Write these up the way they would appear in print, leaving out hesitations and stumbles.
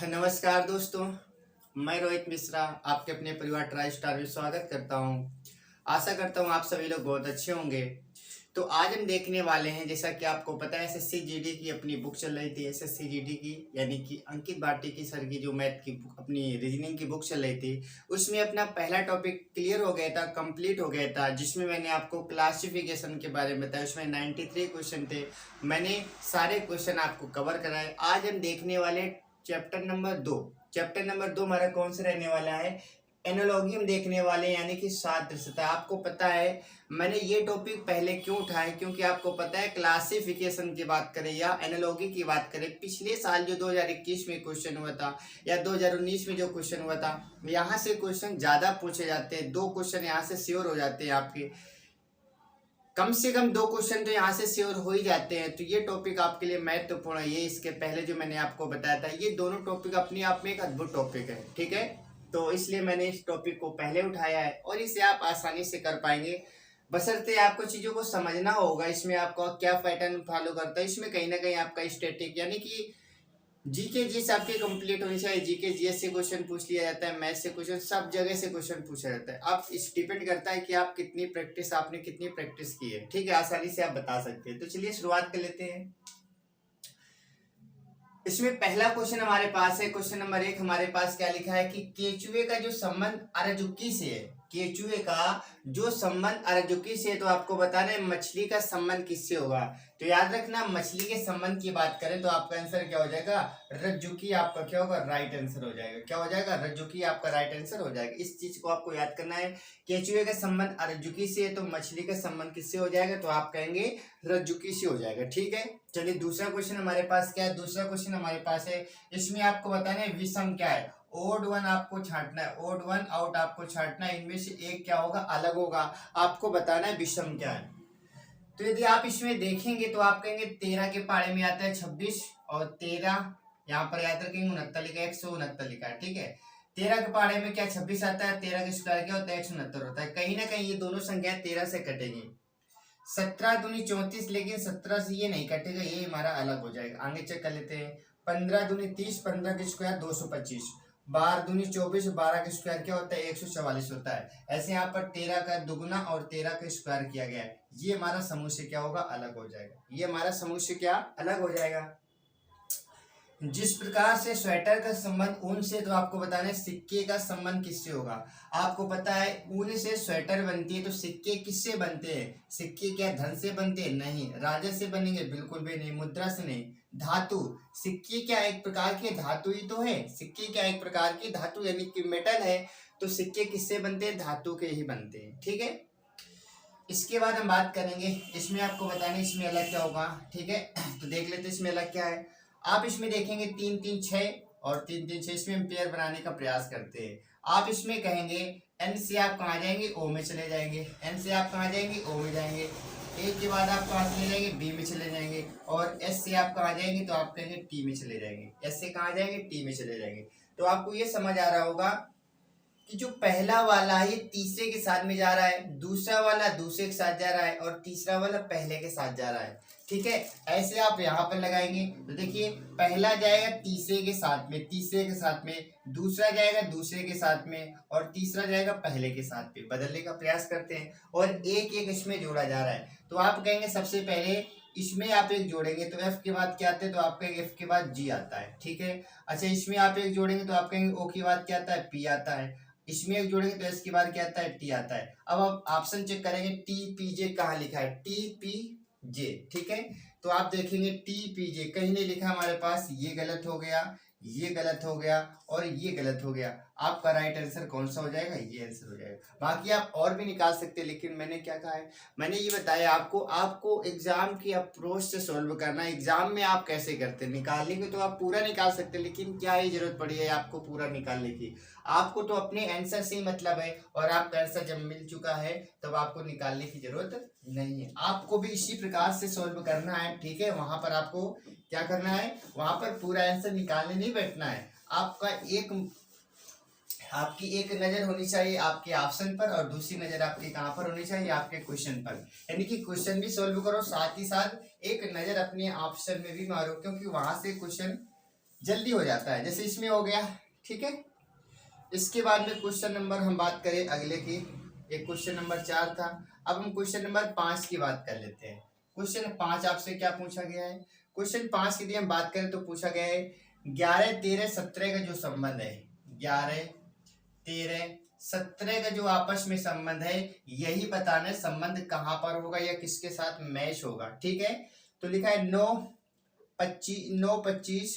नमस्कार दोस्तों, मैं रोहित मिश्रा आपके अपने परिवार ट्राई स्टार में स्वागत करता हूं। आशा करता हूं आप सभी लोग बहुत अच्छे होंगे। तो आज हम देखने वाले हैं, जैसा कि आपको पता है एसएससी जीडी की अपनी बुक चल रही थी। एसएससी जीडी की यानी कि अंकित भाटी की सर की जो मैथ की अपनी रीजनिंग की बुक चल रही थी, उसमें अपना पहला टॉपिक क्लियर हो गया था, कंप्लीट हो गया था, जिसमें मैंने आपको क्लासिफिकेशन के बारे में बताया। उसमें 93 क्वेश्चन थे, मैंने सारे क्वेश्चन आपको कवर कराए। आज हम देखने वाले चैप्टर नंबर 2। चैप्टर नंबर 2 हमारा कौन सा रहने वाला है? एनालॉगी हम देखने वाले हैं, यानी कि सादृश्यता। आपको पता है मैंने ये टॉपिक पहले क्यों उठाया, क्योंकि आपको पता है क्लासिफिकेशन की बात करें या एनालॉगी की बात करें, पिछले साल जो 2021 में क्वेश्चन हुआ था या 2019 में जो क्वेश्चन हुआ था, यहाँ से क्वेश्चन ज्यादा पूछे जाते हैं। 2 क्वेश्चन यहाँ से श्योर हो जाते हैं आपके, कम से कम 2 क्वेश्चन तो यहाँ से श्योर हो ही जाते हैं। तो ये टॉपिक आपके लिए महत्वपूर्ण है। ये इसके पहले जो मैंने आपको बताया था, ये दोनों टॉपिक अपने आप में एक अद्भुत टॉपिक है, ठीक है। तो इसलिए मैंने इस टॉपिक को पहले उठाया है और इसे आप आसानी से कर पाएंगे, बशर्ते आपको चीजों को समझना होगा। इसमें आपको क्या पैटर्न फॉलो करता है, इसमें कहीं ना कहीं आपका स्टैटिक यानी कि जीके जीएस आपके कंप्लीट होनी चाहिए। जीके जीएस से क्वेश्चन पूछ लिया जाता है, मैथ से क्वेश्चन, सब जगह से क्वेश्चन पूछा जाता है। अब इस डिपेंड करता है कि आप आपने कितनी प्रैक्टिस की है, ठीक है। आसानी से आप बता सकते हैं। तो चलिए शुरुआत कर लेते हैं। इसमें पहला क्वेश्चन हमारे पास है, क्वेश्चन नंबर 1 हमारे पास क्या लिखा है कि केचुए का जो संबंध अरजुकी से है, केचुए का जो संबंध अरजुकी से है, तो आपको बताना है मछली का संबंध किससे होगा। तो याद रखना, मछली के संबंध की बात करें तो आपका आंसर क्या हो जाएगा? रज्जुकी आपका क्या होगा? राइट आंसर हो जाएगा। क्या हो जाएगा? रज्जुकी आपका राइट आंसर हो जाएगा। इस चीज को आपको याद करना है। केचुए का संबंध अरजुकी से है तो मछली का संबंध किससे हो जाएगा? तो आप कहेंगे रज्जुकी से हो जाएगा, ठीक है। चलिए दूसरा क्वेश्चन हमारे पास क्या है? दूसरा क्वेश्चन हमारे पास है, इसमें आपको बताना है विषम क्या है। ओड वन आपको छांटना है, ओड वन आउट आपको छांटना है, इनमें से एक क्या होगा? अलग होगा। आपको बताना है विषम क्या है। तो यदि आप इसमें देखेंगे तो आप कहेंगे 13 के पाड़े में आता है 26 और 13 यहाँ पर याद रखेंगे 69 लिखा है, 169 लिखा है, ठीक है। 13 के पाड़े में क्या 26 आता है, 13 का स्क्वायर क्या होता है? 169 होता है। कहीं ना कहीं ये दोनों संख्या 13 से कटेगी। 17 दूनी 34, लेकिन 17 से ये नहीं कटेगा, ये हमारा अलग हो जाएगा। आगे चेक कर लेते हैं। 15 दूनी 30, 15 के स्क्वायर 225, 12 दूनी 24, 12 का स्क्वायर क्या होता है? 144 होता है। ऐसे यहाँ पर 13 का दुगुना और 13 का स्क्वायर किया गया है। ये हमारा समूह से क्या होगा? अलग हो जाएगा। ये हमारा समूह से क्या अलग हो जाएगा? जिस प्रकार से स्वेटर का संबंध ऊन से, तो आपको बताना है सिक्के का संबंध किससे होगा। आपको पता है ऊन से स्वेटर बनती है, तो सिक्के किससे बनते हैं? सिक्के क्या धन से बनते हैं? नहीं। राजा से बनेंगे? बिल्कुल भी नहीं। मुद्रा से नहीं। धातु, सिक्के क्या एक प्रकार के धातु ही तो है। सिक्के क्या एक प्रकार की धातु यानी कि मेटल है, तो सिक्के किससे बनते हैं? धातु के ही बनते हैं, ठीक है। इसके बाद हम बात करेंगे, इसमें आपको बताने इसमें अलग क्या होगा, ठीक है। तो देख लेते हैं इसमें अलग क्या है। आप इसमें देखेंगे 3 3 6 और 3 3 6, इसमें हम पेयर बनाने का प्रयास करते हैं। आप इसमें कहेंगे एन से आप कहाँ जाएंगे? ओ में चले जाएंगे। एन से आप कहाँ जाएंगे? ओ में जाएंगे। ए के बाद आप कहाँ चले जाएंगे? बी में चले जाएंगे। और एस से आप कहाँ जाएंगे? तो आप कहेंगे टी में चले जाएंगे। एस से कहाँ जाएंगे? टी में चले जाएंगे। तो आपको ये समझ आ रहा होगा कि जो पहला वाला है तीसरे के साथ में जा रहा है, दूसरा वाला दूसरे के साथ जा रहा है और तीसरा वाला पहले के साथ जा रहा है, ठीक है। ऐसे आप यहाँ पर लगाएंगे तो देखिए पहला जाएगा तीसरे के साथ में, तीसरे के साथ में, दूसरा जाएगा दूसरे के साथ में और तीसरा जाएगा पहले के साथ में। बदलने का प्रयास करते हैं और एक एक इसमें जोड़ा जा रहा है। तो आप कहेंगे सबसे पहले इसमें आप एक जोड़ेंगे तो एफ के बाद क्या आता है? तो आपका एफ के बाद जी आता है, ठीक है। अच्छा, इसमें आप एक जोड़ेंगे तो आप कहेंगे ओ के बाद क्या आता है? पी आता है। इसमें एक जोड़ेंगे तो इसके बाद क्या आता है? टी आता है। अब आप ऑप्शन चेक करेंगे, टी पी जे कहाँ लिखा है? टी पी जे, ठीक है। तो आप देखेंगे टी पी जे कहीं नहीं लिखा हमारे पास, ये गलत हो गया, ये गलत हो गया और ये गलत हो गया। आपका राइट आंसर कौन सा हो जाएगा? ये आंसर हो जाएगा। बाकी आप और भी निकाल सकते हैं, लेकिन मैंने क्या कहा है, मैंने ये बताया आपको एग्जाम की अप्रोच से सॉल्व करना है। एग्जाम में आप कैसे करते हैं, निकालेंगे तो आप पूरा निकाल सकते हैं, लेकिन क्या ही जरूरत पड़ी है आपको पूरा निकालने की? आपको तो अपने आंसर से ही मतलब है, और आपका आंसर जब मिल चुका है तब आपको निकालने की जरूरत नहीं है। आपको भी इसी प्रकार से सॉल्व करना है, ठीक है। वहां पर आपको क्या करना है? वहां पर पूरा आंसर निकालने नहीं बैठना है। आपकी एक नजर होनी चाहिए आपके ऑप्शन पर और दूसरी नजर आपकी कहां पर होनी चाहिए? आपके क्वेश्चन पर। यानी कि क्वेश्चन भी सॉल्व करो, साथ ही साथ एक नजर अपने ऑप्शन में भी मारो, क्योंकि वहां से क्वेश्चन जल्दी हो जाता है, जैसे इसमें हो गया। ठीक है, इसके बाद में क्वेश्चन नंबर हम बात करें अगले की, एक क्वेश्चन नंबर 4 था, अब हम क्वेश्चन नंबर 5 की बात कर लेते हैं। क्वेश्चन 5 आपसे क्या पूछा गया है? क्वेश्चन 5 की यदि हम बात करें तो पूछा गया है 11, 13, 17 का जो संबंध है, 11, 13, 17 का जो आपस में संबंध है, यही बताना है संबंध कहाँ पर होगा या किसके साथ मैच होगा। ठीक है, तो लिखा है 9, 25,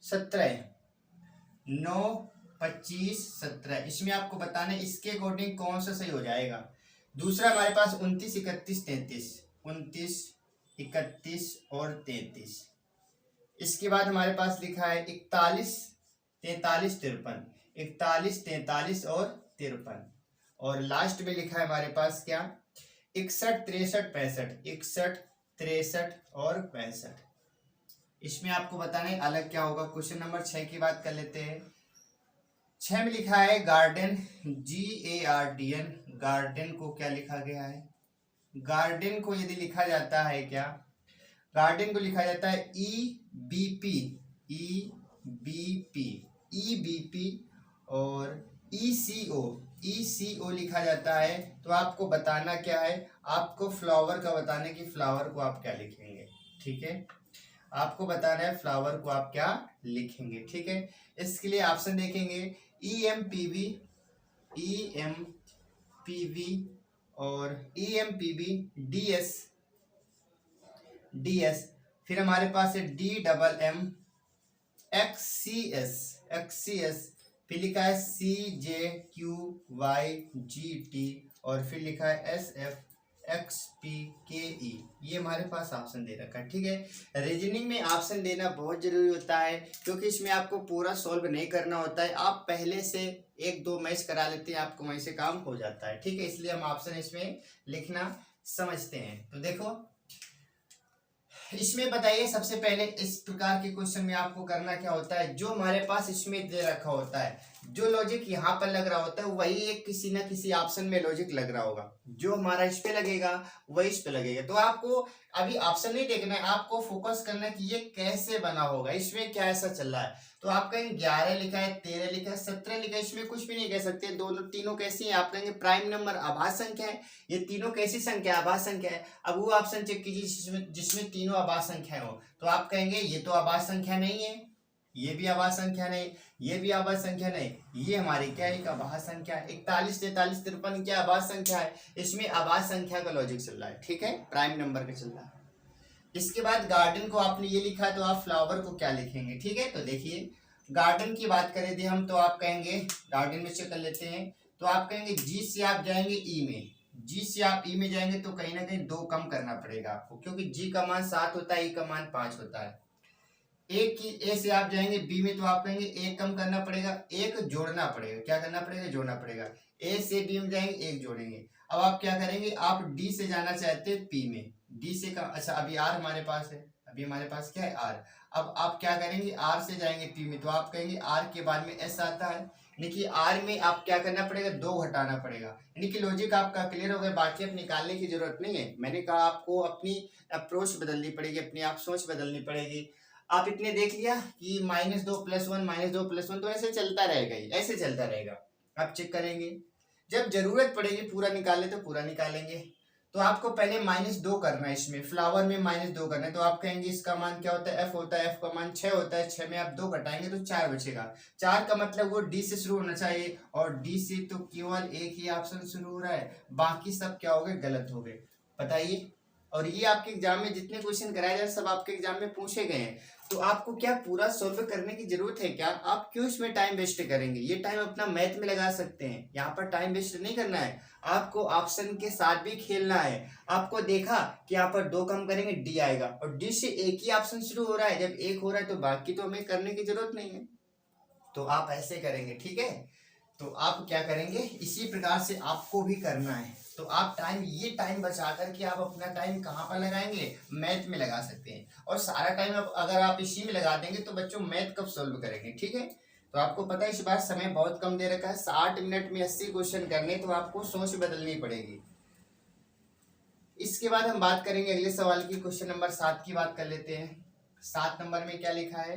17, 9, 25, 17, इसमें आपको बताना है इसके अकॉर्डिंग कौन सा सही हो जाएगा। दूसरा हमारे पास 29, 31, 33, 29, 31 और 33। इसके बाद हमारे पास लिखा है 41, 43, 53, 41, 43 और 53। और लास्ट में लिखा है हमारे पास क्या, 61, 63, 65, 61, 63 और 65। इसमें आपको बताना है अलग क्या होगा। क्वेश्चन नंबर 6 की बात कर लेते हैं। 6 में लिखा है गार्डन, GARDN, गार्डन को क्या लिखा गया है? गार्डन को यदि लिखा जाता है क्या, गार्डन को लिखा जाता है EBP, EBP और ECO लिखा जाता है। तो आपको बताना क्या है, आपको फ्लावर का बताना है कि फ्लावर को आप क्या लिखेंगे। ठीक है, आपको बताना है फ्लावर को आप क्या लिखेंगे। ठीक है, इसके लिए ऑप्शन देखेंगे EMPV और EMPB, DS, फिर हमारे पास है DMM, XCS, फिर लिखा है CJQYGT और फिर लिखा है SFXPKE। ये हमारे पास ऑप्शन दे रखा है। ठीक है, रीजनिंग में ऑप्शन देना बहुत जरूरी होता है क्योंकि इसमें आपको पूरा सॉल्व नहीं करना होता है, आप पहले से 1-2 मैच करा लेते हैं, आपको वहीं से काम हो जाता है। ठीक है, इसलिए हम ऑप्शन इसमें लिखना समझते हैं। तो देखो इसमें बताइए, सबसे पहले इस प्रकार के क्वेश्चन में आपको करना क्या होता है, जो हमारे पास इसमें दे रखा होता है, जो लॉजिक यहाँ पर लग रहा होता है वही एक किसी ना किसी ऑप्शन में लॉजिक लग रहा होगा, जो हमारा इस पे लगेगा वही इस पे लगेगा। तो आपको अभी ऑप्शन नहीं देखना है, आपको फोकस करना है कि ये कैसे बना होगा, इसमें क्या ऐसा चल रहा है। तो आप कहेंगे 11 लिखा है, 13 लिखा है, 17 लिखा है, इसमें कुछ भी नहीं कह सकते, दोनों तीनों कैसी है। आप कहेंगे प्राइम नंबर आभास संख्या है, ये तीनों कैसी संख्या, आभास संख्या है। अब वो ऑप्शन चेक कीजिए जिसमें तीनों आभास संख्याएं हो, तो आप कहेंगे ये तो आभास संख्या नहीं है, ये भी आभास संख्या नहीं, ये भी आभास संख्या नहीं, ये हमारी क्या है, एक आभास संख्या है। 41, 43, 53 क्या आभास संख्या है, इसमें आभास संख्या का लॉजिक चल रहा है। ठीक है, प्राइम नंबर का चल रहा है। इसके बाद गार्डन को आपने ये लिखा है, तो आप फ्लावर को क्या लिखेंगे। ठीक है, तो देखिए गार्डन की बात करें थे हम, तो आप कहेंगे गार्डन में चेक कर लेते हैं, तो आप कहेंगे जी से आप जाएंगे ई में, जी से आप ई में जाएंगे तो कहीं ना कहीं 2 कम करना पड़ेगा आपको, क्योंकि जी का मान 7 होता है, ई का मान 5 होता है। एक की ए से आप जाएंगे बी में, तो आप कहेंगे 1 कम करना पड़ेगा, 1 जोड़ना पड़ेगा। क्या करना पड़ेगा, जोड़ना पड़ेगा। ए से बी में जाएंगे, 1 जोड़ेंगे। अब आप क्या करेंगे, आप डी से जाना चाहते हैं पी में, डी से का अच्छा अभी आर हमारे पास है, अभी हमारे पास क्या है आर। अब आप क्या करेंगे, आर से जाएंगे पी में, तो आप कहेंगे आर के बाद में एस आता है, यानी कि आर में आप क्या करना पड़ेगा, 2 घटाना पड़ेगा। यानी कि लॉजिक आपका क्लियर हो गया, बाकी अब निकालने की जरूरत नहीं है। मैंने कहा आपको अपनी अप्रोच बदलनी पड़ेगी, अपनी आप सोच बदलनी पड़ेगी। आप इतने देख लिया कि -2 + 1 -2 + 1, तो ऐसे चलता रहेगा, ही ऐसे चलता रहेगा। आप चेक करेंगे, जब जरूरत पड़ेगी पूरा निकालने तो पूरा निकालेंगे। तो आपको पहले -2 करना है, इसमें फ्लावर में -2 करना है। तो आप कहेंगे इसका मान क्या होता है, f होता है, f का मान 6 होता है, 6 में आप 2 घटाएंगे तो 4 बचेगा। 4 का मतलब वो डी से शुरू होना चाहिए, और डी से तो केवल एक ही ऑप्शन शुरू हो रहा है, बाकी सब क्या हो गए, गलत हो गए। बताइए, और ये आपके एग्जाम में जितने क्वेश्चन कराए जा रहे सब आपके एग्जाम में पूछे गए हैं, तो आपको क्या पूरा सॉल्व करने की जरूरत है क्या? आप क्यों इसमें टाइम वेस्ट करेंगे, ये टाइम अपना मैथ में लगा सकते हैं, यहाँ पर टाइम वेस्ट नहीं करना है। आपको ऑप्शन के साथ भी खेलना है। आपको देखा कि यहाँ पर 2 कम करेंगे डी आएगा, और डी से एक ही ऑप्शन शुरू हो रहा है, जब एक हो रहा है तो बाकी तो हमें करने की जरूरत नहीं है। तो आप ऐसे करेंगे, ठीक है। तो आप क्या करेंगे, इसी प्रकार से आपको भी करना है। तो आप ये टाइम बचा करके आप अपना टाइम कहाँ पर लगाएंगे, मैथ में लगा सकते हैं। और सारा टाइम अगर आप इसी में लगा देंगे तो बच्चों मैथ कब सॉल्व करेंगे, ठीक है। तो आपको पता है इस बार समय बहुत कम दे रखा है, 60 मिनट में 80 क्वेश्चन करने, तो आपको सोच बदलनी पड़ेगी। इसके बाद हम बात करेंगे अगले सवाल की, क्वेश्चन नंबर 7 की बात कर लेते हैं। 7 नंबर में क्या लिखा है,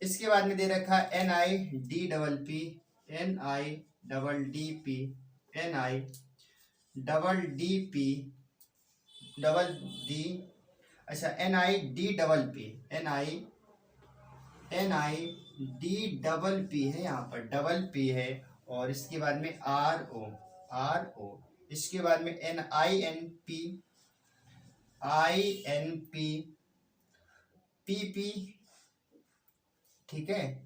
इसके बाद में दे रखा है NIDPP, NIDDP, NIDDP, double D, अच्छा NIDPP है, यहाँ पर डबल पी है, और इसके बाद में RO, इसके बाद में INP, PP, ठीक है,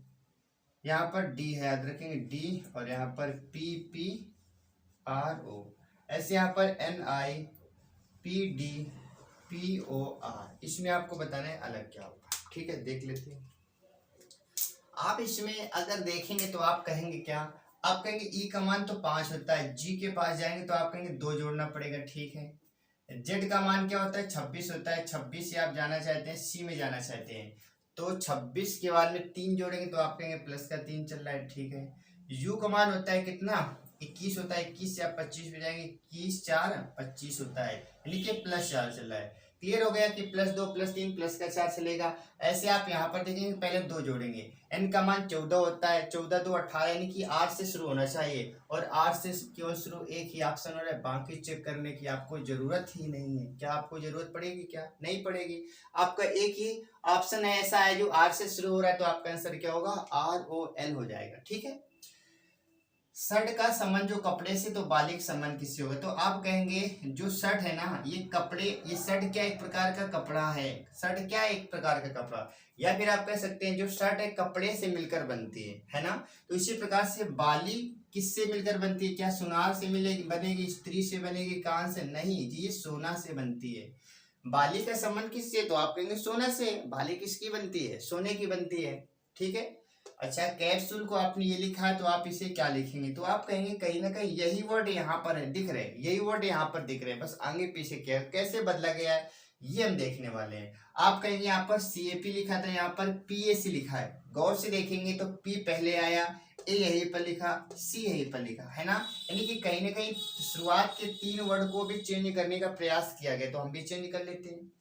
यहाँ पर डी है, याद रखेंगे डी, और यहाँ पर PPRO, ऐसे यहाँ पर NIPDPOR। इसमें आपको बताना है अलग क्या होगा, ठीक है, देख लेते हैं। आप इसमें अगर देखेंगे तो आप कहेंगे क्या, आप कहेंगे ई का मान तो 5 होता है, जी के पास जाएंगे तो आप कहेंगे 2 जोड़ना पड़ेगा, ठीक है। जेड का मान क्या होता है, 26 होता है, 26 से आप जाना चाहते हैं सी में जाना चाहते हैं, तो 26 के बाद में 3 जोड़ेंगे तो आप कहेंगे प्लस का 3 चल रहा है, ठीक है। यू का मान होता है कितना, 21 होता है, 21 से आप 25 में जाएंगे, 21 4 25 होता है, यानी कि प्लस 4 चल रहा है। क्लियर हो गया कि +2 +3 प्लस का 4 चलेगा। ऐसे आप यहाँ पर देखेंगे, पहले 2 जोड़ेंगे, n का मान 14 होता है, 14 2 18, यानी कि 8 से शुरू होना चाहिए, और 8 से केवल शुरू एक ही ऑप्शन हो रहा है, बाकी चेक करने की आपको जरूरत ही नहीं है। क्या आपको जरूरत पड़ेगी, क्या नहीं पड़ेगी, आपका एक ही ऑप्शन है ऐसा है जो 8 से शुरू हो रहा है, तो आपका आंसर क्या होगा, ROL हो जाएगा, ठीक है। शर्ट का संबंध जो कपड़े से, तो बालिक संबंध किससे होगा, तो आप कहेंगे जो शर्ट है ना, ये कपड़े, ये शर्ट क्या एक प्रकार का कपड़ा है, शर्ट क्या एक प्रकार का कपड़ा, या फिर आप कह सकते हैं जो शर्ट है कपड़े से मिलकर बनती है ना। तो इसी प्रकार से बाली किससे मिलकर बनती है, क्या सुनार से मिलेगी, बनेगी, स्त्री से बनेगी, कान से, नहीं जी, ये सोना से बनती है। बाली का संबंध किससे, तो आप कहेंगे सोना से, बाली किसकी बनती है, सोने की बनती है, ठीक है। अच्छा, कैप्सूल को आपने ये लिखा है तो आप इसे क्या लिखेंगे, तो आप कहेंगे कहीं ना कहीं यही वर्ड यहाँ पर है, दिख रहे हैं, यही वर्ड यहाँ पर दिख रहे हैं, बस आगे पीछे क्या कैसे बदला गया है ये हम देखने वाले हैं। आप कहेंगे यहाँ पर CAP लिखा था, यहाँ पर PAC लिखा है, गौर से देखेंगे तो P पहले आया, A यहीं पर लिखा, C यहीं पर लिखा है ना, यानी कि कहीं ना कहीं शुरुआत के 3 वर्ड को भी चेंज करने का प्रयास किया गया, तो हम भी चेंज कर लेते हैं।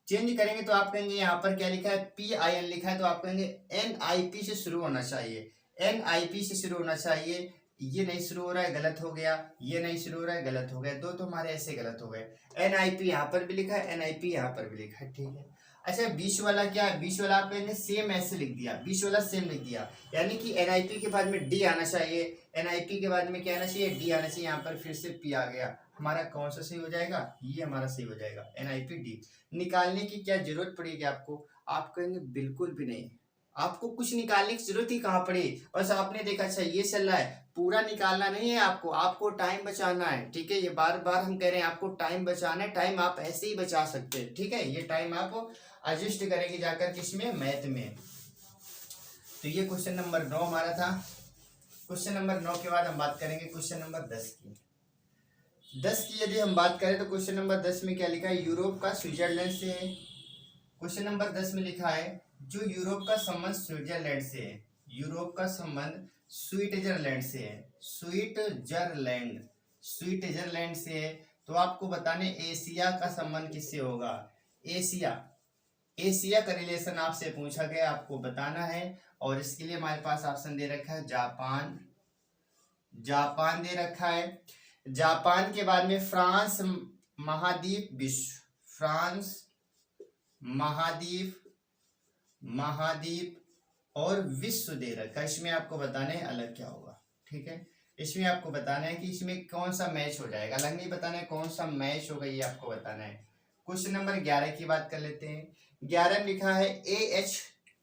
चेंज करेंगे तो आप कहेंगे यहाँ पर क्या लिखा है, PIN लिखा है, तो आप कहेंगे NIP से शुरू होना चाहिए, NIP से शुरू होना चाहिए, ये नहीं शुरू हो रहा है, गलत हो गया, ये नहीं शुरू हो रहा है, गलत हो गया, दो तो हमारे ऐसे गलत हो गए। NIP यहाँ पर भी लिखा है, NIP यहाँ पर भी लिखा है, ठीक है। अच्छा 20 वाला क्या है, 20 वाला आप कहेंगे सेम ऐसे लिख दिया, 20 वाला सेम लिख दिया, यानी कि एनआईपी के बाद में डी आना चाहिए, एनआईपी के बाद में क्या आना चाहिए, डी आना चाहिए। यहाँ पर फिर से पी आ गया, हमारा कौन सा सही हो जाएगा, ये हमारा सही हो जाएगा, एनआईपी डी। निकालने की क्या जरूरत पड़ेगी आपको, आप कहेंगे बिल्कुल भी नहीं, आपको कुछ निकालने की जरूरत ही कहाँ पड़ी, बस आपने देखा अच्छा ये चल रहा है, पूरा निकालना नहीं है आपको, आपको टाइम बचाना है, ठीक है। ये बार बार हम कह रहे हैं आपको टाइम बचाना है, टाइम आप ऐसे ही बचा सकते हैं, ठीक है। ये टाइम आप एडजस्ट करेंगे जाकर किसमें, मैथ में। तो ये क्वेश्चन नंबर 9 हमारा था। क्वेश्चन नंबर 9 के बाद हम बात करेंगे क्वेश्चन नंबर 10 की। 10 की यदि हम बात करें तो क्वेश्चन नंबर 10 में क्या लिखा है, यूरोप का स्विट्जरलैंड से है। क्वेश्चन नंबर 10 में लिखा है जो यूरोप का संबंध स्विट्जरलैंड से है, यूरोप का संबंध स्विट्जरलैंड से है, स्विट्जरलैंड, स्विट्जरलैंड से है। तो आपको बताने एशिया का संबंध किससे होगा, एशिया, एशिया का रिलेशन आपसे पूछा गया, आपको बताना है। और इसके लिए हमारे पास ऑप्शन दे रखा है जापान, जापान दे रखा है। जापान के बाद में फ्रांस महाद्वीप विश्व, फ्रांस महाद्वीप, महाद्वीप और विश्व दे रखा है। इसमें आपको बताना है अलग क्या होगा, ठीक है। इसमें आपको बताना है कि इसमें कौन सा मैच हो जाएगा, अलग नहीं बताना है कौन सा मैच होगा, ये आपको बताना है। क्वेश्चन नंबर 11 की बात कर लेते हैं। 11 में लिखा है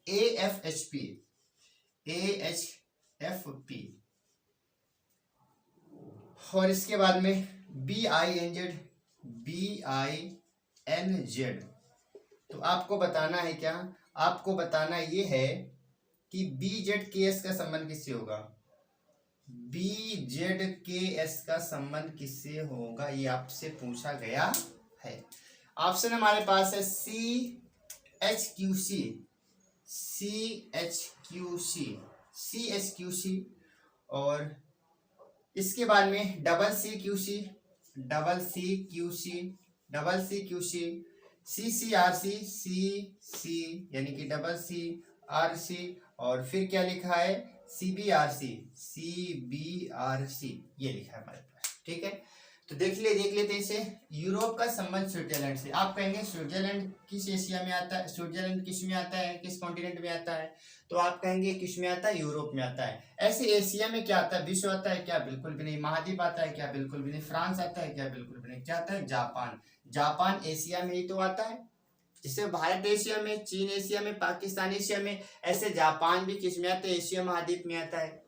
AFHP, AHFP, और इसके बाद में BINZ, BINZ। तो आपको बताना है क्या, आपको बताना ये है कि BZKS का संबंध किससे होगा, BZKS का संबंध किससे होगा, ये आपसे पूछा गया है। ऑप्शन हमारे पास है CHQC, CHQC, CHQC, और इसके बाद में CCQC, CCQC, CCQC, CCRC, CC यानी कि CCRC, और फिर क्या लिखा है CBRC, CBRC, ये लिखा है हमारे पास, ठीक है। तो देख लेते हैं इसे। यूरोप का संबंध स्विट्जरलैंड से, आप कहेंगे स्विट्जरलैंड किस एशिया में आता है, स्विट्जरलैंड किस में आता है, किस कॉन्टिनेंट में आता है, तो आप कहेंगे किस में आता है, यूरोप में आता है। ऐसे एशिया में क्या आता है, विश्व आता है क्या, बिल्कुल भी नहीं। महाद्वीप आता है क्या, बिल्कुल भी नहीं। फ्रांस आता है क्या, बिल्कुल भी नहीं। क्या आता है, जापान, जापान एशिया में ही तो आता है। जैसे भारत एशिया में, चीन एशिया में, पाकिस्तान एशिया में, ऐसे जापान भी किस में आता है, एशिया महाद्वीप में आता है।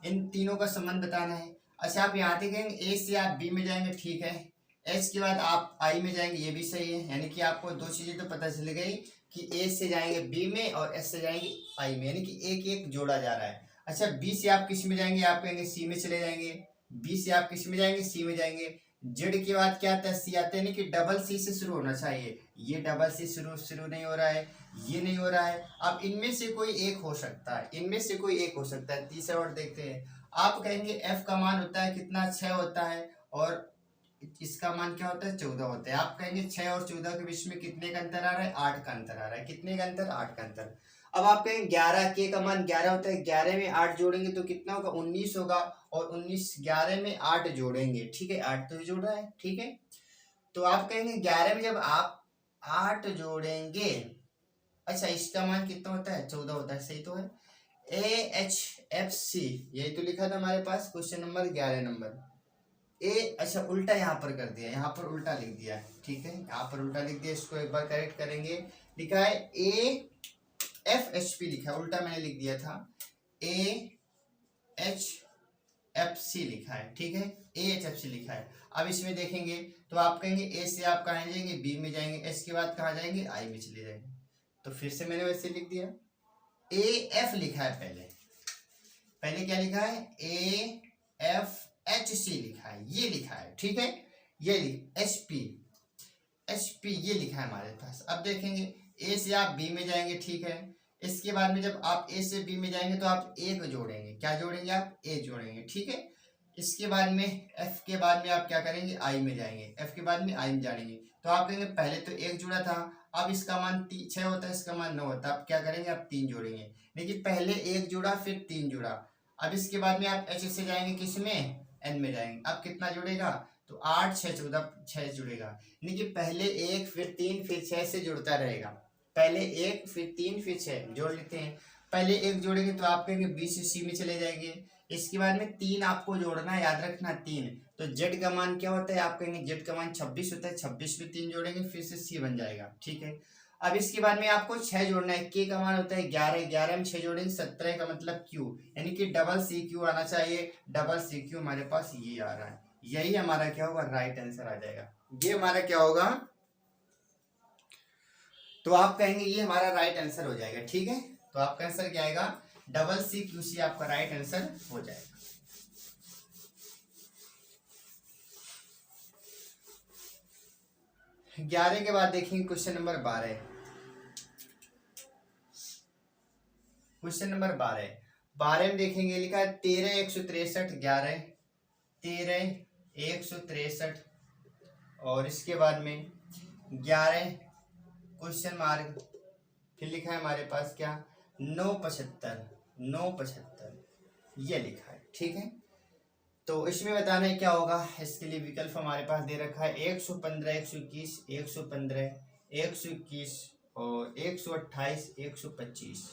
इन तीनों का संबंध बताना है। अच्छा आप यहाँ देखेंगे ए से आप बी में जाएंगे, ठीक है। एच के बाद आप आई में जाएंगे, ये भी सही है। यानी कि आपको दो चीजें तो पता चल गई कि ए से जाएंगे बी में और एस से जाएंगे आई में, यानी कि एक एक जोड़ा जा रहा है। अच्छा बी से आप किस में जाएंगे, आप कहेंगे सी में चले जाएंगे। बी से आप किस में जाएंगे, सी में जाएंगे। जेड के बाद क्या आता है, सी आता है, यानी कि डबल सी से शुरू होना चाहिए। ये डबल सी शुरू नहीं हो रहा है, ये नहीं हो रहा है। अब इनमें से कोई एक हो सकता है, इनमें से कोई एक हो सकता है। तीसरा वर्ड देखते हैं। आप कहेंगे एफ का मान होता है कितना, 6 होता है, और इसका मान क्या होता है, 14 होता है। आप कहेंगे 6 और 14 के बीच में कितने का अंतर आ रहा है, 8 का अंतर आ रहा है। कितने का अंतर, 8 का अंतर। अब आप कहेंगे 11 के का मान 11 होता है, 11 में 8 जोड़ेंगे तो कितना होगा, 19 होगा। और 19 11 में 8 जोड़ेंगे, ठीक है, 8 तो जोड़ रहा है, ठीक है। तो आप कहेंगे 11 में जब आप 8 जोड़ेंगे, अच्छा इसका मान कितना होता है, 14 होता है, सही तो है। AHFC यही तो लिखा था हमारे पास क्वेश्चन नंबर 11 नंबर ए। अच्छा उल्टा यहाँ पर कर दिया, यहाँ पर उल्टा लिख दिया है, ठीक है, यहाँ पर उल्टा लिख दिया। इसको एक बार करेक्ट करेंगे। लिखा है AFHP, लिखा है, उल्टा मैंने लिख दिया था, AHFC लिखा है, ठीक है, AHFC लिखा है। अब इसमें देखेंगे तो आप कहेंगे ए से आप कहाँ जाएंगे, बी में जाएंगे। एस के बाद कहाँ जाएंगे, आई में चले जाएंगे। तो फिर से मैंने वैसे लिख दिया। AF लिखा है, पहले क्या लिखा है, AFHC लिखा है, ये लिखा है, ठीक है। ये HP ये लिखा है हमारे पास। अब देखेंगे ए से आप बी में जाएंगे, ठीक है। इसके बाद में जब आप ए से बी में जाएंगे तो आप ए को जोड़ेंगे, क्या जोड़ेंगे, आप ए जोड़ेंगे, ठीक है। इसके बाद में एफ के बाद में आप क्या करेंगे, आई में जाएंगे। एफ के बाद में आई में जाएंगे तो आप कहेंगे पहले तो एक जुड़ा था, अब इसका मान 6 होता है, इसका मान 9 होता है। आप क्या करेंगे, आप 3 जोड़ेंगे। लेकिन पहले एक जुड़ा फिर 3 जुड़ा। अब इसके बाद में आप एच से जाएंगे, किस में, एन में जाएंगे। अब कितना जुड़ेगा, तो 8 6 14 6 जुड़ेगा, यानी कि पहले 1 फिर 3 फिर 6 से जुड़ता रहेगा। पहले 1 फिर 3 फिर 6 जोड़ लेते हैं। पहले 1 जोड़ेंगे तो आप कहेंगे बी से सी में चले जाएंगे। इसके बाद में 3 आपको जोड़ना है, याद रखना 3। तो जेड का मान क्या होता है, आप कहेंगे जेड का मान 26 होता है, 26 में 3 जोड़ेंगे फिर से सी बन जाएगा, ठीक है। अब इसके बाद में आपको 6 जोड़ना है, के का मान होता है 11, 11 में 6 जोड़ेंगे 17 का मतलब क्यू, यानी कि डबल सी क्यू आना चाहिए। डबल सी क्यू हमारे पास ये आ रहा है, यही हमारा क्या होगा, राइट आंसर आ जाएगा। ये हमारा क्या होगा, तो आप कहेंगे ये हमारा राइट आंसर हो जाएगा, ठीक है। तो आपका आंसर क्या आएगा, डबल सी क्यू सी आपका राइट आंसर हो जाएगा। ग्यारह के बाद देखेंगे क्वेश्चन नंबर 12। क्वेश्चन नंबर 12 में देखेंगे, लिखा है 13 163 11 13 163 और इसके बाद में 11 क्वेश्चन मार्क, फिर लिखा है हमारे पास क्या 975 975 ये लिखा है, ठीक है। तो इसमें बताना है क्या होगा, इसके लिए विकल्प हमारे पास दे रखा है 115 121 115 121 और 128 125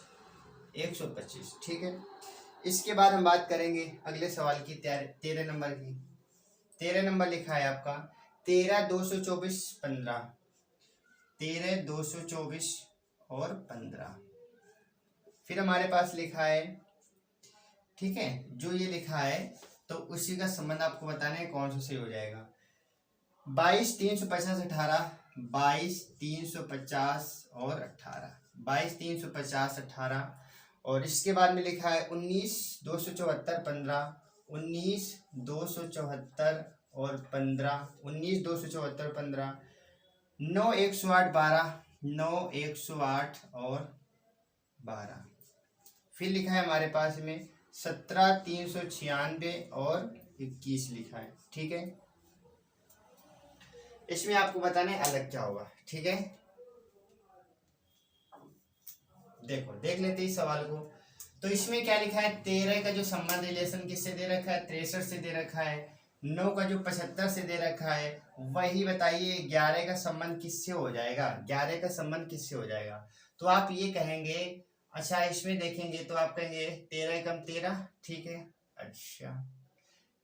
125, ठीक है। इसके बाद हम बात करेंगे अगले सवाल की, 13 नंबर की। 13 नंबर लिखा है आपका 13 224 15 13 224 और 15। फिर हमारे पास लिखा है, ठीक है, जो ये लिखा है तो उसी का संबंध आपको बताना है कौन सा सही हो जाएगा। 22 350 18 22 350 और 18 22 350 18 और इसके बाद में लिखा है 19 274 15 19 274 और 15 19 274 15 9 108 12 9 108 और 12। फिर लिखा है हमारे पास में 17 396 और 21 लिखा है, ठीक है। इसमें आपको बताना है अलग क्या होगा, ठीक है। देखो देख लेते हैं इस सवाल को। तो इसमें क्या लिखा है, 13 का जो संबंध रिलेशन किससे दे रखा है, 63 से दे रखा है। 9 का जो 75 से दे रखा है, वही बताइए 11 का संबंध किससे हो जाएगा, 11 का संबंध किससे हो जाएगा। तो आप ये कहेंगे, अच्छा इसमें देखेंगे तो आप कहेंगे 13 कम 13, ठीक है। अच्छा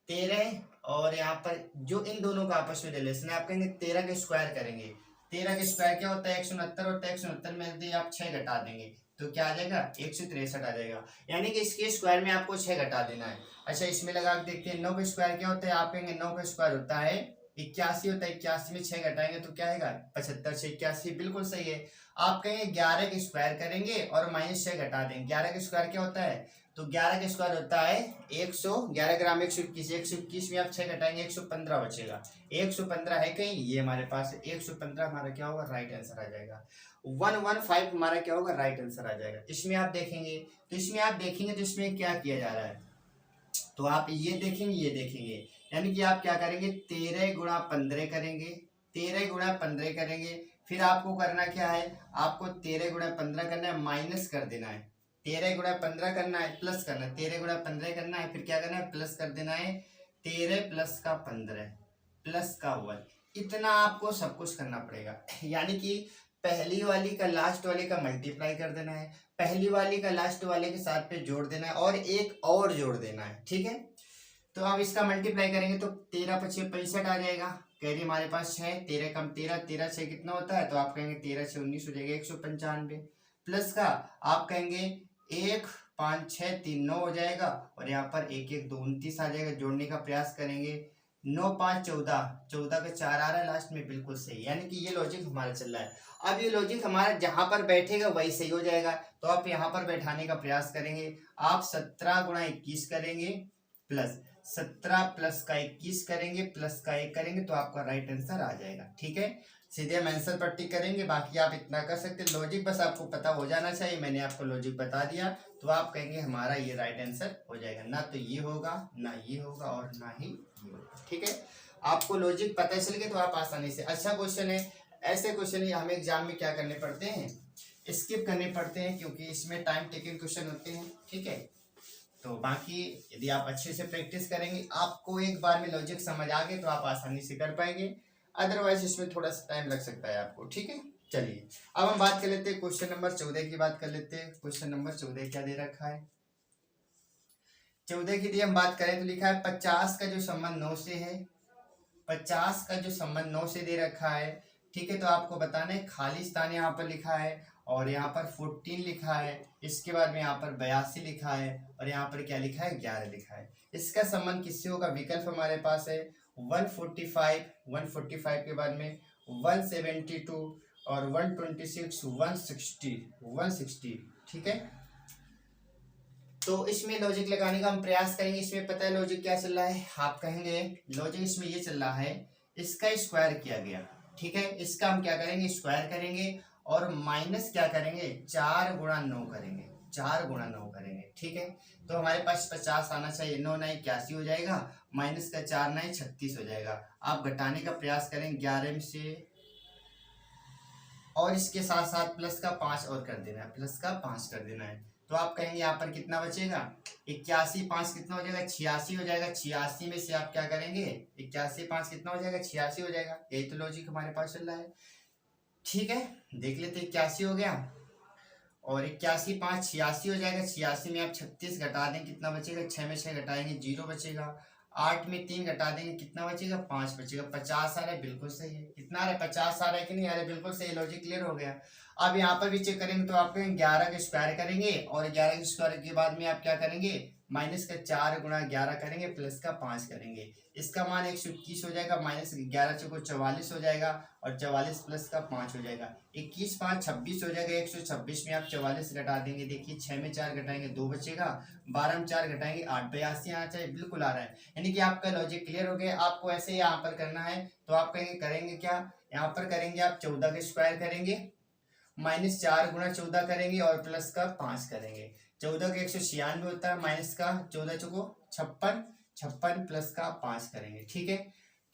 13 और यहाँ पर जो इन दोनों का आपस में रिलेशन है, आप कहेंगे 13 के स्क्वायर करेंगे। 13 के स्क्वायर क्या होता है 169 होता है, 169 में यदि आप 6 घटा देंगे तो क्या आ जाएगा 163 आ जाएगा, यानी कि इसके स्क्वायर में आपको 6 घटा देना है। अच्छा इसमें लगा के देखते हैं 9 का स्क्वायर क्या होता है, आप कहेंगे 9 का स्क्वायर होता है 81 होता है, 81 में 6 घटाएंगे तो क्या आएगा 75 से 81, बिल्कुल सही है। आप कहेंगे 11 के स्क्वायर करेंगे और माइनस 6 घटा देंगे। 11 के स्क्वायर क्या होता है, तो 11 का स्क्वायर होता है 111 ग्राम 121, 121 में आप 6 घटाएंगे 115 बचेगा। 115 है कहीं, ये हमारे पास 115 हमारा क्या होगा, राइट आंसर आ जाएगा। 115 हमारा क्या होगा, राइट आंसर आ जाएगा। इसमें आप देखेंगे तो इसमें क्या किया जा रहा है, तो आप ये देखेंगे ये देखेंगे, यानी कि आप क्या करेंगे 13 गुणा 15 करेंगे, 13 गुणा 15 करेंगे। फिर आपको करना क्या है, आपको 13 गुणा 15 करना है, माइनस कर देना है। 13 गुणा 15 करना है, प्लस करना है, 13 गुणा 15 करना है, फिर क्या करना है, प्लस कर देना है। 13 प्लस का 15 प्लस का 1, इतना आपको सब कुछ करना पड़ेगा। यानी कि पहली वाली का लास्ट वाले का मल्टीप्लाई कर देना है, पहली वाली का लास्ट वाले के साथ पे जोड़ देना है और एक और जोड़ देना है, ठीक है। तो अब इसका मल्टीप्लाई करेंगे तो 13 × 5 = 65 आ जाएगा। कैरी हमारे पास 6, 13 कम 13, 13 6 कितना होता है, तो आप कहेंगे 13 6 19 हो जाएगा 195। प्लस का आप कहेंगे 1 5 6 3 9 हो जाएगा और यहाँ पर 1 1 2 29 आ जाएगा। जोड़ने का प्रयास करेंगे, 9 5 14, 14 का 4 आ रहा है लास्ट में, बिल्कुल सही। यानी कि ये लॉजिक हमारा चल रहा है। अब ये लॉजिक हमारा जहां पर बैठेगा वही सही हो जाएगा। तो आप यहाँ पर बैठाने का प्रयास करेंगे, आप 17 × 21 करेंगे प्लस 17 प्लस का 21 करेंगे प्लस का 1 करेंगे तो आपका राइट आंसर आ जाएगा, ठीक है। सीधे हम आंसर पर टिक करेंगे, बाकी आप इतना कर सकते हैं। लॉजिक बस आपको पता हो जाना चाहिए, मैंने आपको लॉजिक बता दिया तो आप कहेंगे हमारा ये राइट आंसर हो जाएगा। ना तो ये होगा, ना ये होगा और ना ही ये होगा, ठीक है। आपको लॉजिक पता चल गया तो आप आसानी से, अच्छा क्वेश्चन है, ऐसे क्वेश्चन ही हमें एग्जाम में क्या करने पड़ते हैं, स्किप करने पड़ते हैं क्योंकि इसमें टाइम टेकिंग क्वेश्चन होते हैं, ठीक है। तो बाकी यदि आप अच्छे से प्रैक्टिस करेंगे, आपको एक बार में लॉजिक समझ आ गए तो आप आसानी से कर पाएंगे, अदरवाइज इसमें थोड़ा सा टाइम लग सकता है आपको। ठीक है, चलिए अब हम बात कर लेते हैं क्वेश्चन नंबर 14 की बात कर लेते हैं। क्वेश्चन नंबर 14 क्या दे रखा है? 14 की यदि हम बात करें तो लिखा है 50 का जो संबंध 9 से है, 50 का जो संबंध 9 से दे रखा है। ठीक है, तो आपको बताना है खाली स्थान यहाँ पर लिखा है और यहाँ पर 14 लिखा है, इसके बाद में यहाँ पर 82 लिखा है और यहाँ पर क्या लिखा है 11 लिखा है। इसका संबंध किससे होगा? विकल्प हमारे पास है 145, 145 के बाद में 172 और 126, 160, 160। ठीक है, तो इसमें लॉजिक लगाने का हम प्रयास करेंगे। इसमें पता है लॉजिक क्या चल रहा है? आप कहेंगे लॉजिक इसमें ये चल रहा है, इसका स्क्वायर किया गया। ठीक है, इसका हम क्या करेंगे? स्क्वायर करेंगे और माइनस क्या करेंगे? 4 गुणा 9 करेंगे, 4 गुणा 9 करेंगे। ठीक है, तो हमारे पास 50 आना चाहिए, 9 9 81 हो जाएगा, माइनस का 4 9 36 हो जाएगा। आप घटाने का प्रयास करेंगे 11 में से, और इसके साथ साथ प्लस का 5 और कर देना है, प्लस का 5 कर देना है। तो आप कहेंगे यहाँ पर कितना बचेगा? 81 5 कितना हो जाएगा? 86 हो जाएगा। 86 में से आप क्या करेंगे? 81 5 कितना हो जाएगा? 86 हो जाएगा। यही तो लॉजिक हमारे पास चल रहा है। ठीक है, देख लेते, 81 हो गया और 81 5 86 हो जाएगा। 86 में आप 36 घटा दें, कितना बचेगा? 6 में 6 घटाएंगे 0 बचेगा। 8 में 3 घटा देंगे, कितना बचेगा? 5 बचेगा। 50 आ रहा है, बिल्कुल सही है। कितना आ रहा है? 50 आ रहा है कि नहीं आ रहा है? बिल्कुल सही, लॉजिक क्लियर हो गया। अब यहाँ पर भी चेक करेंगे तो आप 11 का स्क्वायर करेंगे और 11 के स्क्वायर के बाद में आप क्या करेंगे? माइनस का 4 गुणा 11 करेंगे, प्लस का 5 करेंगे। इसका मान 121 हो जाएगा, माइनस 11 चौको 44 हो जाएगा और 44 प्लस का 5 हो जाएगा। 21 5 26 हो जाएगा। 126 में आप 44 घटा देंगे, देखिए 6 में 4 घटाएंगे 2 बचेगा। 12 में 4 घटाएंगे 8, 82 आना चाहिए, बिल्कुल आ रहा है। यानी कि आपका लॉजिक क्लियर हो गया। आपको ऐसे यहाँ पर करना है तो आप करेंगे क्या? यहाँ पर करेंगे आप 14 का स्क्वायर करेंगे, माइनस 4 गुणा 14 करेंगे और प्लस का 5 करेंगे। 14 का 196 होता है, माइनस का 14 चौको 56, 56 प्लस का 5 करेंगे। ठीक है,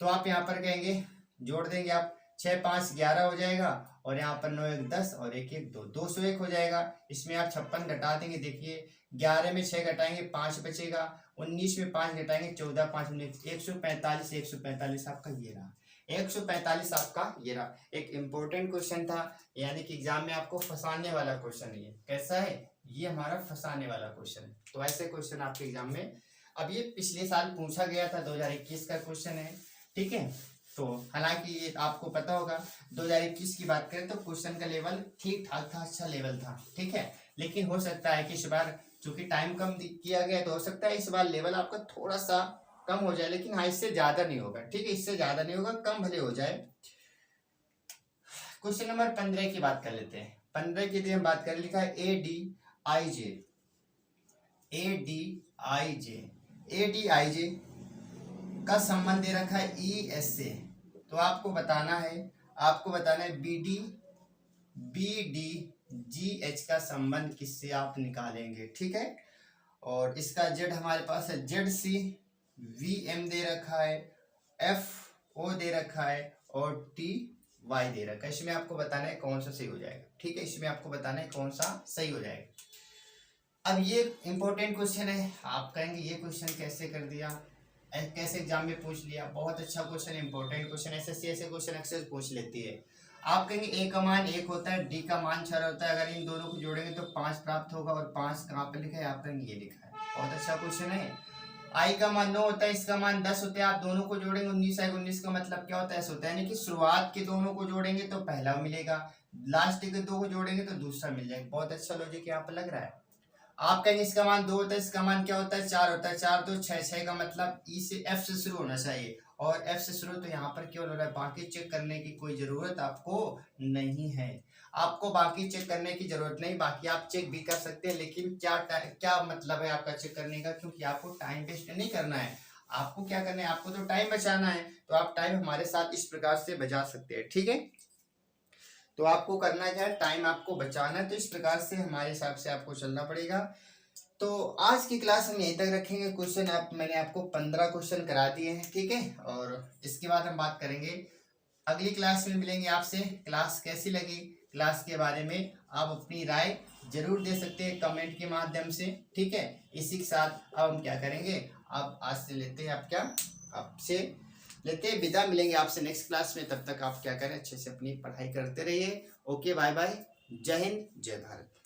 तो आप यहाँ पर कहेंगे जोड़ देंगे आप, 6 5 11 हो जाएगा और यहाँ पर 9 1 10 और 1 1 2, 201 हो जाएगा। इसमें आप 56 घटा देंगे, देखिए 11 में 6 घटाएंगे 5 बचेगा। 19 में 5 घटाएंगे 14 5 19, 145, 145 आपका ये रहा। 145 आपका ये रहा। एक इंपॉर्टेंट क्वेश्चन था, यानी कि एग्जाम में आपको फंसाने वाला क्वेश्चन है। ये कैसा है? ये हमारा फंसाने वाला क्वेश्चन है। तो ऐसे क्वेश्चन आपके एग्जाम में, अब ये पिछले साल पूछा गया था, 2021 का क्वेश्चन है। ठीक है, तो हालांकि ये आपको पता होगा 2021 की बात करें तो क्वेश्चन का लेवल ठीक ठाक था, अच्छा लेवल था। ठीक है, लेकिन हो सकता है कि इस बार चूंकि टाइम कम किया गया तो हो सकता है इस बार लेवल आपका थोड़ा सा कम हो जाए, लेकिन हाँ इससे ज्यादा नहीं होगा। ठीक है, इससे ज्यादा नहीं होगा, कम भले हो जाए। क्वेश्चन नंबर 15 की बात कर लेते हैं। 15 की यदि हम बात करें, लिखा है ADIJ, ADIJ, ADIJ का संबंध दे रखा है ES से। तो आपको बताना है BDGH का संबंध किससे आप निकालेंगे। ठीक है, और इसका Z हमारे पास है, ZC VM दे रखा है, FO दे रखा है और TY दे रखा है। इसमें आपको बताना है कौन सा सही हो जाएगा। ठीक है, इसमें आपको बताना है कौन सा सही हो जाएगा। अब ये इंपॉर्टेंट क्वेश्चन है, आप कहेंगे ये क्वेश्चन कैसे कर दिया, कैसे एग्जाम में पूछ लिया। बहुत अच्छा क्वेश्चन, इंपॉर्टेंट क्वेश्चन, SSC ऐसे क्वेश्चन अक्सर पूछ लेती है। आप कहेंगे A का मान 1 होता है, D का मान 6 होता है, अगर इन दोनों को जोड़ेंगे तो 5 प्राप्त होगा और 5 कहाँ पे लिखा है? आप कहेंगे ये लिखा है। बहुत अच्छा क्वेश्चन है। I का मान 9 होता है, इसका मान 10 होता है, आप दोनों को जोड़ेंगे 19 आएगा। 19 का मतलब क्या होता है? ऐसा होता है, यानी कि शुरुआत के दोनों को जोड़ेंगे तो पहला मिलेगा, लास्ट के दो को जोड़ेंगे तो दूसरा मिल जाएगा। बहुत अच्छा लॉजिक यहाँ पर लग रहा है। आप कहेंगे इसका मान 2 होता है, इसका मान क्या होता है? 4 होता है। 4 2 6, 6 का मतलब E से F से शुरू होना चाहिए और F से शुरू, तो यहाँ पर केवल हो रहा है। बाकी चेक करने की कोई जरूरत आपको नहीं है, आपको बाकी चेक करने की जरूरत नहीं। बाकी आप चेक भी कर सकते हैं, लेकिन क्या मतलब है आपका चेक करने का? क्योंकि आपको टाइम वेस्ट नहीं करना है, आपको क्या करना है? आपको तो टाइम बचाना है। तो आप टाइम हमारे साथ इस प्रकार से बचा सकते हैं। ठीक है, तो आपको करना क्या है? टाइम आपको बचाना है, तो इस प्रकार से हमारे हिसाब से आपको चलना पड़ेगा। तो आज की क्लास हम यहीं तक रखेंगे। क्वेश्चन मैंने आपको 15 क्वेश्चन करा दिए हैं। ठीक है, और इसके बाद हम बात करेंगे, अगली क्लास में मिलेंगे आपसे। क्लास कैसी लगी क्लास के बारे में आप अपनी राय जरूर दे सकते हैं कमेंट के माध्यम से। ठीक है, इसी के साथ अब हम क्या करेंगे, अब आज से लेते हैं आपसे लेते हैं विदा, मिलेंगे आपसे नेक्स्ट क्लास में। तब तक आप क्या करें, अच्छे से अपनी पढ़ाई करते रहिए। ओके, बाय बाय, जय हिंद, जय भारत।